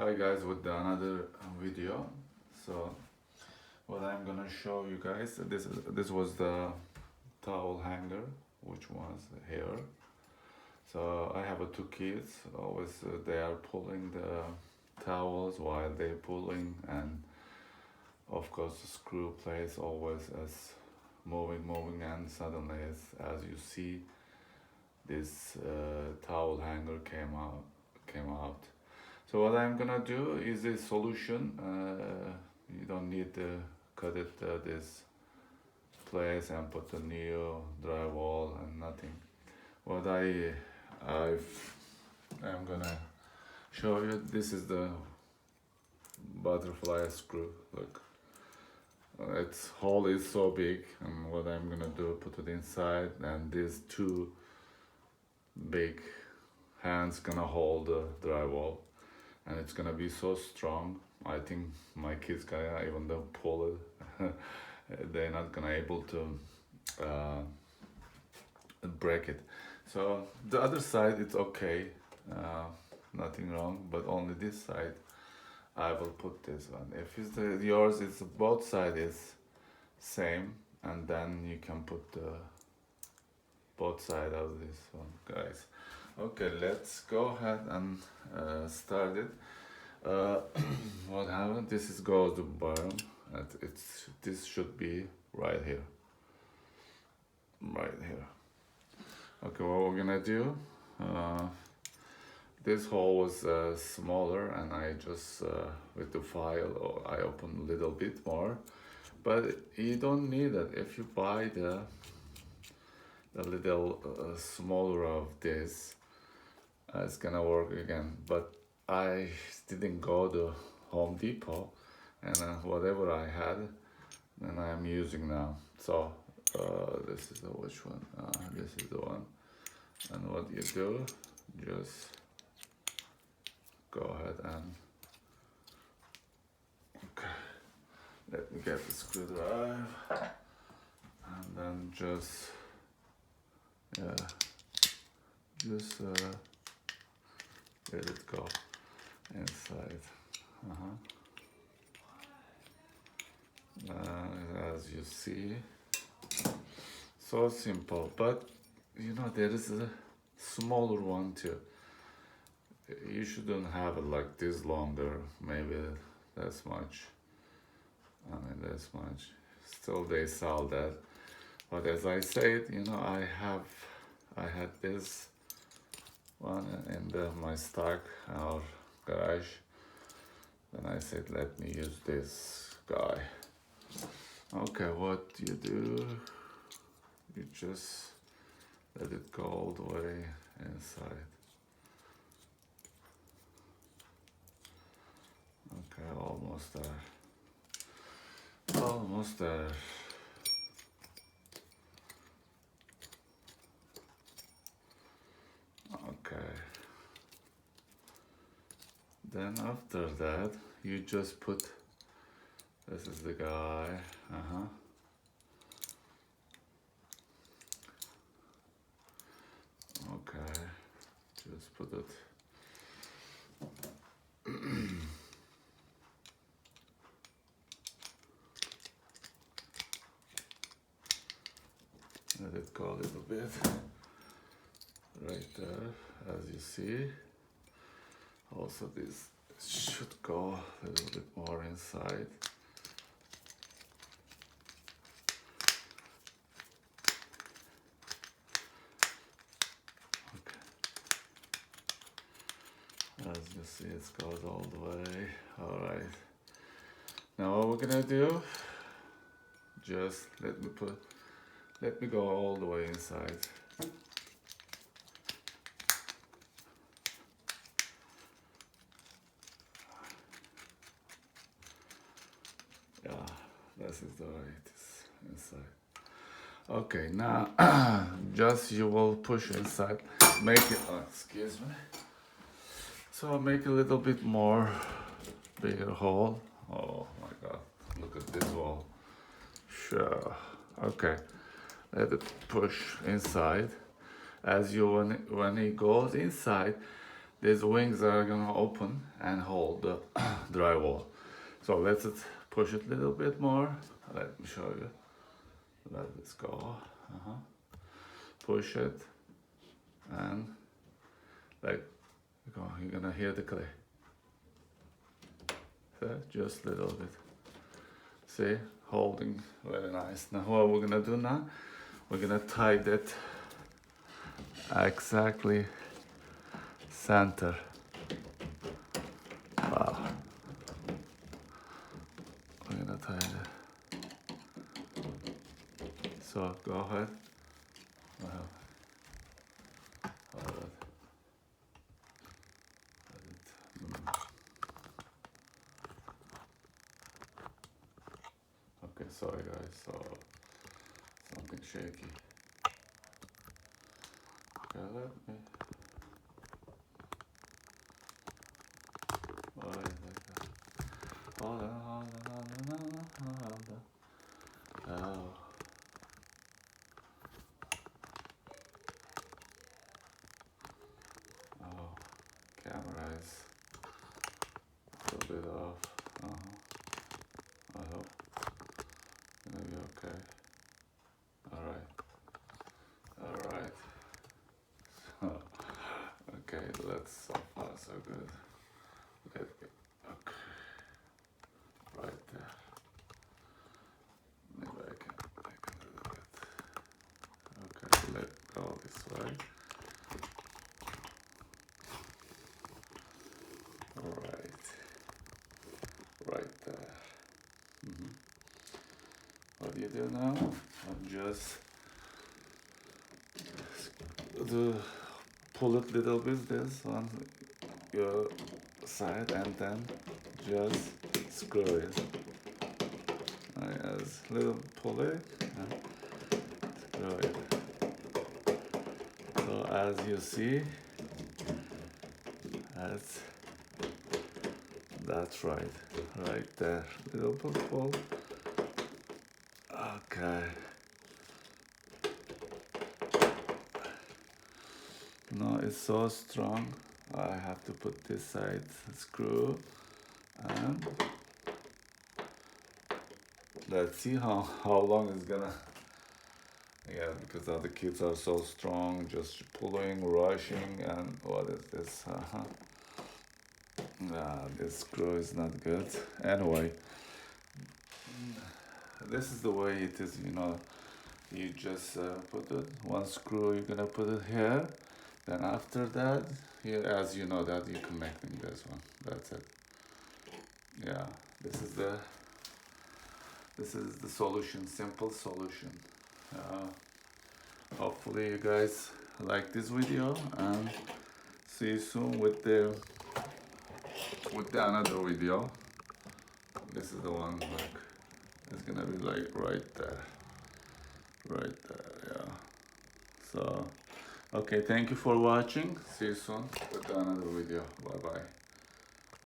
Hi guys, with another video. So what I'm gonna show you guys, this was the towel hanger, which was here. So I have two kids. Always they are pulling the towels while they're pulling, and of course the screw plays always as moving, and suddenly as you see this towel hanger came out. So what I'm gonna do is a solution. You don't need to cut it this place and put a new drywall and nothing. What I'm gonna show you. This is the butterfly screw. Look, its hole is so big, and what I'm gonna do, put it inside, and these two big hands gonna hold the drywall, and it's gonna be so strong. I think my kids gonna even though pull it, they're not gonna able to uh, break it. So the other side it's okay, uh, nothing wrong, but only this side I will put this one. If it's yours, it's both side is same, and then you can put the both side of this one, guys. Okay, let's go ahead and start it. Uh, what happened? This is goes to bottom, and this should be right here, right here. Okay, what we're gonna do? Uh, this hole was smaller, and I just with the file, or I opened a little bit more, but you don't need it if you buy the little smaller of this. It's gonna work again, but I didn't go to Home Depot, and whatever I had, and I'm using now. So this is the which one? This is the one. And what you do, just go ahead and okay. Let me get the screwdriver, and then just let it go inside. As you see, so simple, but there is a smaller one too. You shouldn't have it like this longer, maybe that's much. I mean, that's much. Still, they sell that. But as I said, I had this one in my stock or garage. Then I said, let me use this guy. Okay, what you do? You just let it go all the way inside. Okay, almost there. Almost there. Okay. Then after that, you just put, this is the guy, Okay, just put it. Let it go a little bit, right there, as you see. Also this should go a little bit more inside. Okay. As you see, it goes all the way. Alright. Now what we're gonna do, just let me go all the way inside. Yeah, this is the right inside. Okay, now just you will push inside, make it, excuse me. So make a little bit more bigger hole. Oh my God, look at this wall. Sure, okay. Let it push inside. As when it goes inside, these wings are gonna open and hold the drywall. So let's push it a little bit more. Let me show you. Let this go. Push it, and like you're gonna hear the clay. So just a little bit. See, holding very nice. Now what we're gonna do now? We're gonna tie that exactly center. Wow. We're gonna tie that. So go ahead. Wow. Hold it. Okay, sorry guys, so something shaky. Okay, let me. Oh, like that. Hold on. Oh. Oh, camera is a little bit off. I hope it's gonna be okay. Alright. Okay, that's so far so good. Okay. Right there. Maybe I can make a little bit. Okay, let go this way. Alright. Right there. What do you do now? Just pull it little bit this on your side and then just screw it. As little pull it and screw it. So as you see, that's right there. Little pull. Okay. No, it's so strong. I have to put this side screw and let's see how long it's gonna. Yeah, because the other kids are so strong, just pulling, rushing, and what is this? This screw is not good. Anyway, this is the way it is, you just put it, one screw, you're gonna put it here, then after that, as you know that you're connecting this one, that's it. Yeah, this is the solution, simple solution. Hopefully you guys like this video, and see you soon with the another video. This is the one, like, it's gonna be like right there, yeah. So okay, thank you for watching. See you soon with another video. Bye bye.